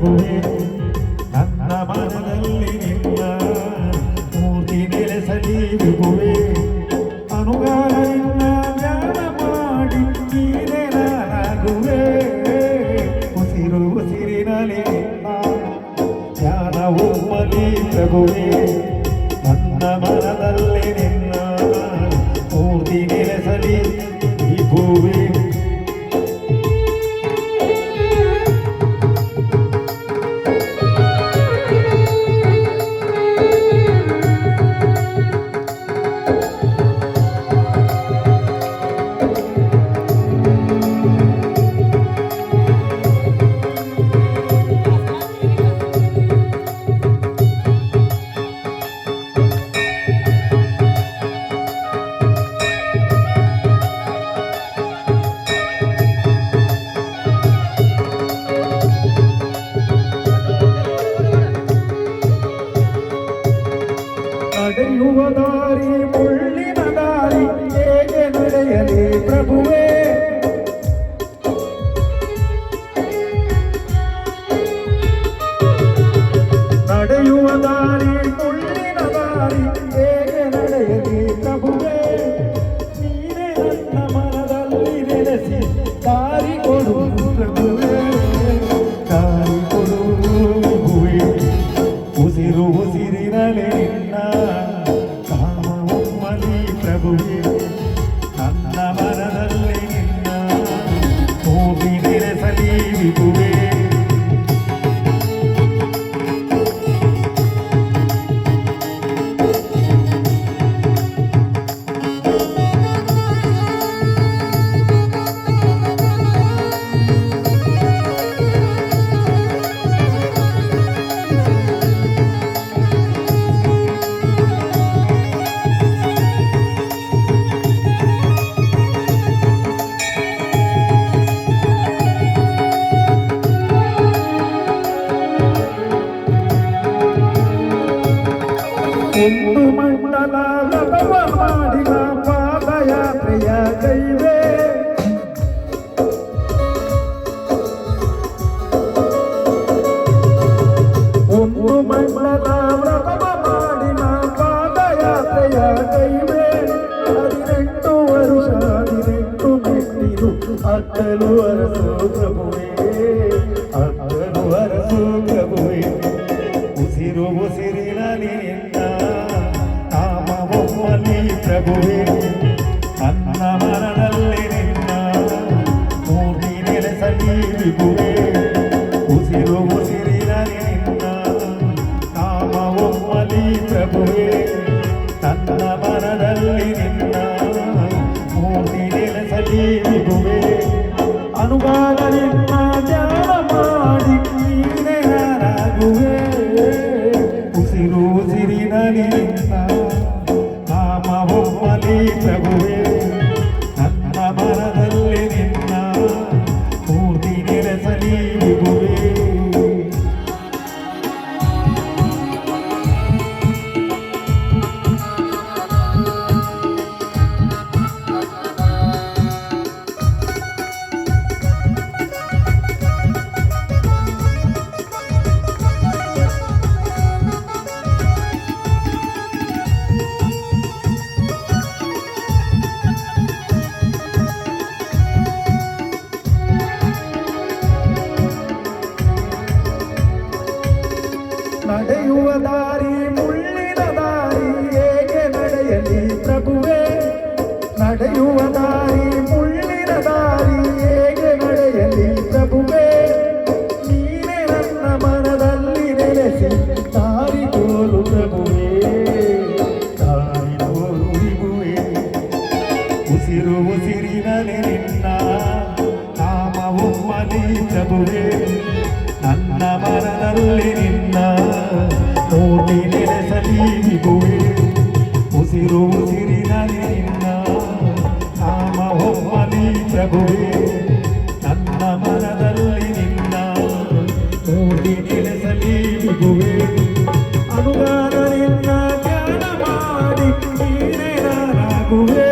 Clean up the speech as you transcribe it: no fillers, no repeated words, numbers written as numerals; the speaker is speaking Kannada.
ಪ್ರಭುವೇ ನನ್ನ ಮನದಲ್ಲಿ ನಿನ್ನ ಮೂರ್ತಿ ನೆಲೆಸಲಿ ವಿಭುವೇ ಅನುಗಾರನ್ನ ಧ್ಯಾನ ಮಾಡಿ ನೀನೇ ನಾನಾಗುವೆ ಉಸಿರು ಉಸಿರಿನಲ್ಲಿ ನಿನ್ನ ಧ್ಯಾನ ಒಮ್ಮಲಿ ಪ್ರಭುವೇ ನನ್ನ ಮನದಲ್ಲಿ ನಿನ್ನ ಮೂರ್ತಿ ನೆಲೆಸಲಿ ವಿಭುವೇ ನಡೆಯುವ ದಾರಿ ಮುಳ್ಳಿನ ದಾರಿ ಹೇಗೆ ನಡೆಯಲಿ ಪ್ರಭುವೇ ನಡೆಯುವ ದಾರಿ ಮುಳ್ಳಿನ ದಾರಿ ಹೇಗೆ ನಡೆಯಲಿ ಪ್ರಭುವೇ ನೀನೇ ನನ್ನ ಮನದಲ್ಲಿ ನೆಲೆಸಿ ದಾರಿ ಕೊಡು ಪ್ರಭುವೇ ದಾರಿ ಕೊಡು ಪ್ರಭುವೇ ಉಸಿರು ಉಸಿರಿನಲೆ ಪ್ರಭುವೇ ನನ್ನ ಮನದಲ್ಲಿ ನಿನ್ನ ಮೂರ್ತಿ ನೆಲೆಸಲಿ ವಿಭುವೇ ಒಂದು ಮಂಡಲ ರಥವ ಮಾಡಿದ ಪಾದಯಾತ್ರೆಯ ಕೈವೇ ಒಂದು ಮಂಡಲ ರಥವ ಮಾಡಿದ ಪಾದಯಾತ್ರೆಯ ಕೈವೇ 18 ವರುಷ 18 ಮೆಟ್ಟಿಲು ಅತ್ತಲು ಅರಸು ಪ್ರಭುವೇ ಅತ್ತಲು ಅರಸು ಪ್ರಭುವೇ ಉಸಿರು ಉಸಿರಿನಲ್ಲಿ ಪ್ರಭುವೇ ನನ್ನ ಮನದಲ್ಲಿ ನಿನ್ನ ಮೂರ್ತಿ ನೆಲೆಸಲಿ ವಿಭುವೇ ಉಸಿರು ಉಸಿರಿನಲ್ಲಿ ನಿನ್ನ ನಾಮ ಒಮ್ಮಲಿ ಪ್ರಭುವೇ ನನ್ನ ಮನದಲ್ಲಿ ನಿನ್ನ ಮೂರ್ತಿ ನೆಲೆಸಲಿ ವಿಭುವೇ ಅನುಗಾಲ ನಿನ್ನ ಧ್ಯಾನ ಮಾಡಿ ನೀನೇ ನಾನಾಗುವೆ ಉಸಿರು ಉಸಿರಿನಲ್ಲಿ ನಿನ್ನ ಒಮ್ಮಲಿ ಪ್ರಭುವೇ ನನ್ನ ಮನದಲ್ಲಿ ನಿನ್ನ ಮೂರ್ತಿ ನೆಲೆಸಲಿ ವಿಭುವೇ ನಡೆಯುವ ದಾರಿ ಮುಳ್ಳಿನ ದಾರಿ ಹೇಗೆ ನಡೆಯಲಿ ಪ್ರಭುವೇ ನಡೆಯುವ ದಾರಿ ಮುಳ್ಳಿನ ದಾರಿ ಹೇಗೆ ನಡೆಯಲಿ ಪ್ರಭುವೇ ನೀನೇ ನನ್ನ ಮನದಲ್ಲಿ ನೆಲೆಸಿ ದಾರಿ ತೋರು ಪ್ರಭುವೇ ದಾರಿ ತೋರು ವಿಭುವೇ ಉಸಿರು ಉಸಿರಿನಲ್ಲಿ ನಿನ್ನ ನಾಮ ಒಮ್ಮಲಿ ಪ್ರಭುವೇ ನನ್ನ ಮನದಲ್ಲಿ ನಿನ್ನ ಮೂರ್ತಿ ನೆಲೆಸಲಿ ವಿಭುವೇ ಉಸಿರು ಉಸಿರಿನಲ್ಲಿ ನಿನ್ನ ನಾಮ ಒಮ್ಮಲಿ ಪ್ರಭುವೇ ನನ್ನ ಮನದಲ್ಲಿ ನಿನ್ನ ಮೂರ್ತಿ ನೆಲೆಸಲಿ ವಿಭುವೇ ಅನುಗಾರ ನಿನ್ನ ಧ್ಯಾನ ಮಾಡಿ ನೀನೇ ನಾನಾಗುವೆ